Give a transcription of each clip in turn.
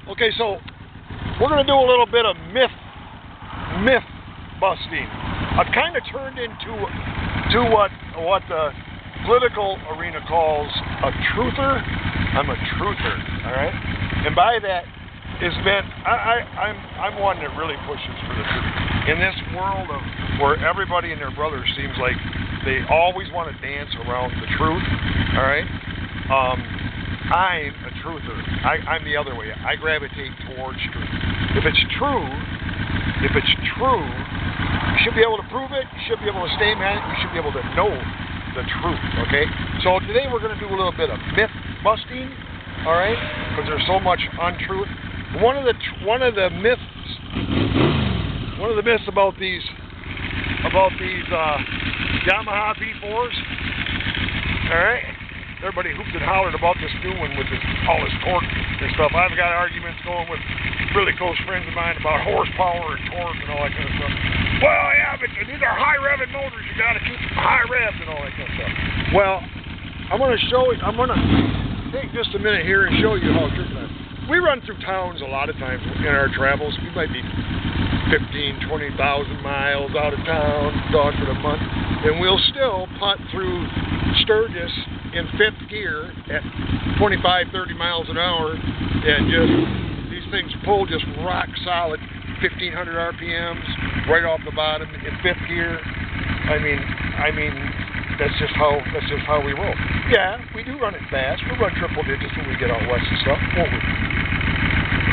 Okay, so we're going to do a little bit of myth busting. I've kind of turned into what the political arena calls a truther. I'm a truther, all right? And by that is meant I'm one that really pushes for the truth. In this world of where everybody and their brother seems like they always want to dance around the truth, all right? I'm a truther. I'm the other way. I gravitate towards truth. If it's true, you should be able to prove it. You should be able to stay mad. You should be able to know the truth. Okay. So today we're going to do a little bit of myth busting. All right, because there's so much untruth. One of the myths about these Yamaha V-4s. All right. Everybody hooped and hollered about this new one with all this torque and stuff. I've got arguments going with really close friends of mine about horsepower and torque and all that kind of stuff. Well, yeah, but these are high revving motors. You got to keep them high revs and all that kind of stuff. Well, I'm going to take just a minute here and show you how true that is. We run through towns a lot of times in our travels. We might be 15, 20,000 miles out of town, gone for the month, and we'll still putt through Sturgis in fifth gear at 25, 30 miles an hour, and just these things pull just rock solid 1,500 RPMs right off the bottom in fifth gear. I mean, that's just how we roll. Yeah, we do run it fast. We run triple digits when we get out west and stuff, won't we?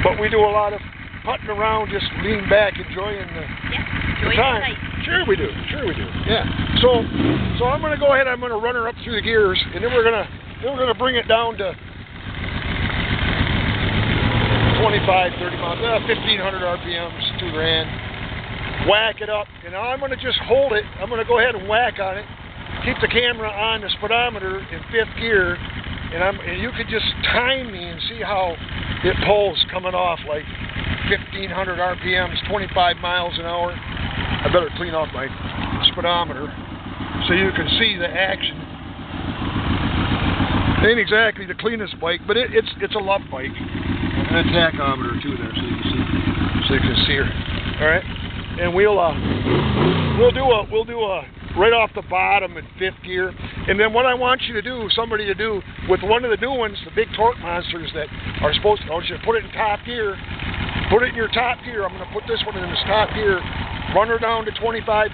But we do a lot of putting around, just lean back, enjoying the time. Sure we do. Yeah. So I'm going to go ahead. I'm going to run her up through the gears, and then we're going to bring it down to 25, 30 miles, 1,500 RPMs, $2,000. Whack it up, and now I'm going to just hold it. I'm going to go ahead and whack on it. Keep the camera on the speedometer in fifth gear, and you could just time me and see how it pulls coming off like 1,500 RPMs, 25 miles an hour. I better clean off my speedometer so you can see the action. Ain't exactly the cleanest bike, but it's a love bike. And a tachometer too there, so you can see her. All right, and we'll do a right off the bottom in fifth gear, and then what I want you to do, somebody to do with one of the new ones, the big torque monsters that are supposed to, I want you to put it in top gear. Put it in your top gear. I'm going to put this one in this top gear. Run her down to 25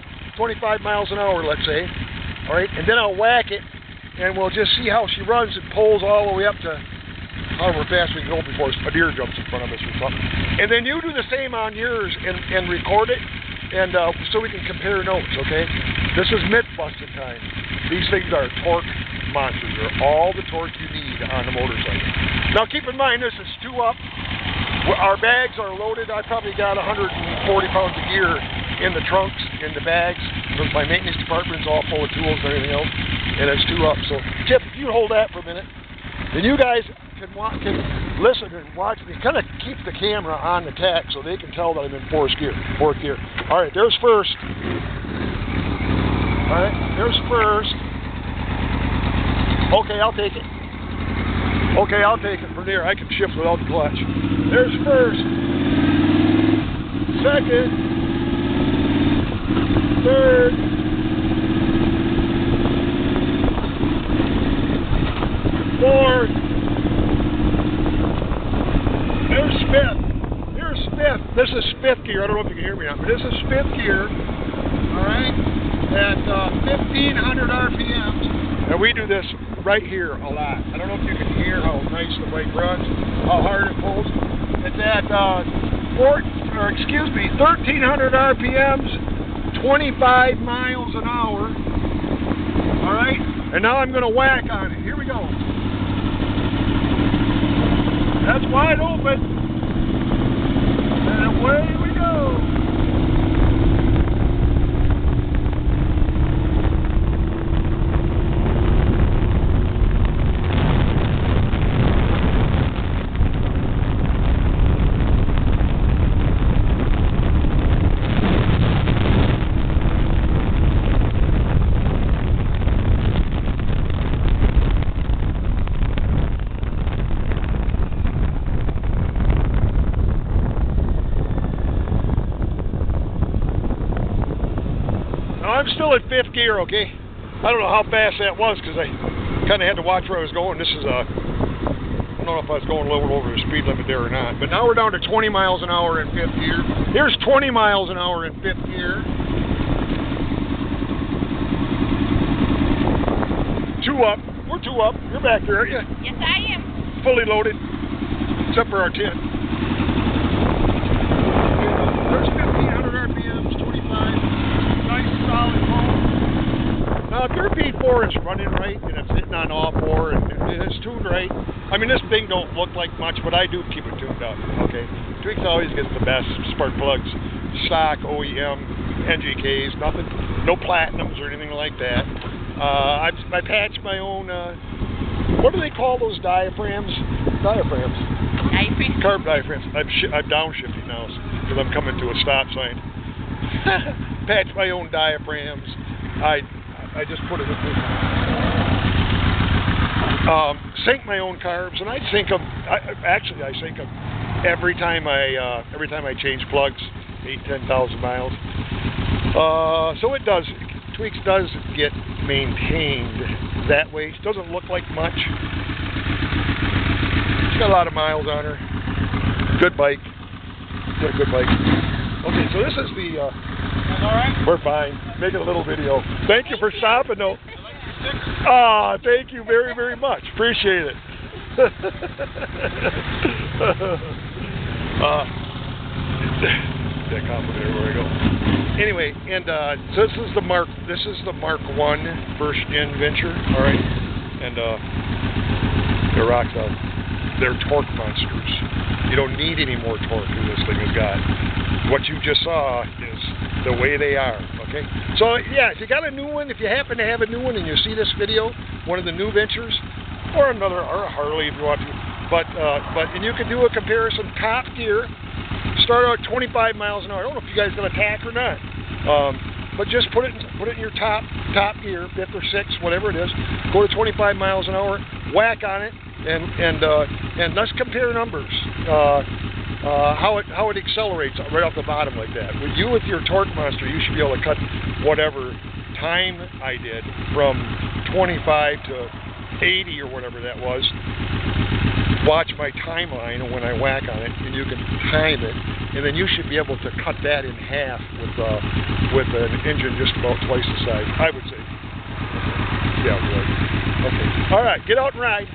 miles an hour, let's say. All right, and then I'll whack it, and we'll just see how she runs. It pulls all the way up to however fast we can go before a deer jumps in front of us or something. And then you do the same on yours and record it, and so we can compare notes. Okay, this is myth busting time. These things are torque monsters. They're all the torque you need on the motorcycle. Now keep in mind, this is 2-up. Our bags are loaded. I probably got 140 pounds of gear in the trunks, in the bags. My maintenance department's all full of tools and everything else, and it's 2-up. So, Chip, if you hold that for a minute, then you guys can listen and watch me. Kind of keep the camera on the tack so they can tell that I'm in fourth gear. All right, there's first. All right, there's first. Okay, I'll take it. Okay, I'll take it from there. I can shift without the clutch. There's first, second, third, fourth. There's fifth. Here's fifth. This is fifth gear. I don't know if you can hear me now, but this is fifth gear. All right, at 1,500 RPMs. And we do this right here a lot. I don't know if you can hear how nice the bike runs, how hard it pulls. It's at 1,300 RPMs, 25 miles an hour. All right, and now I'm going to whack on it. Here we go. That's wide open, and away we go. still in 5th gear, okay? I don't know how fast that was because I kind of had to watch where I was going. This is I don't know if I was going a little over the speed limit there or not. But now we're down to 20 miles an hour in 5th gear. Here's 20 miles an hour in 5th gear. 2 up. We're 2 up. You're back there, aren't you? Yes, I am. Fully loaded, except for our tent. There's 1,500 RPMs, 25. Nice solid home. Now, if your V-4 is running right and it's hitting on all 4 and it's tuned right, I mean, this thing don't look like much, but I do keep it tuned up, okay? Tweaks always gets the best spark plugs, stock, OEM, NGKs, nothing, no platinums or anything like that. I patched my own, what do they call those diaphragms? Diaphragms. Diaphragms? Carb diaphragms. I'm downshifting now because I'm coming to a stop sign. Patched my own diaphragms. I just put it in this. Sync my own carbs, and I sync them. I sync them every time I change plugs, 8,000-10,000 miles. So it does. Tweaks does get maintained that way. It doesn't look like much. She's got a lot of miles on her. Good bike. Got a good bike. Okay, so this is the. All right. We're fine. Making a little video. Thank you for stopping, though. Ah, thank you very, very much. Appreciate it. That compliment everywhere I go. Anyway, and so this is the Mark 1 first gen venture, all right, and they're rocks out. They're torque monsters. You don't need any more torque than this thing has got. What you just saw is the way they are, okay? So yeah, if you got a new one, if you happen to have a new one and you see this video, one of the new ventures, or another, or a Harley if you want to, but and you can do a comparison top gear. Start out 25 miles an hour. I don't know if you guys got a tack or not, but just put it in your top gear, 5th or 6th, whatever it is. Go to 25 miles an hour, whack on it, and let's compare numbers. How it accelerates right off the bottom like that. With your torque monster, you should be able to cut whatever time I did from 25 to 80 or whatever that was. Watch my timeline when I whack on it, and you can time it, and then you should be able to cut that in half with an engine just about twice the size, I would say. Yeah, right. Okay. All right, get out and ride.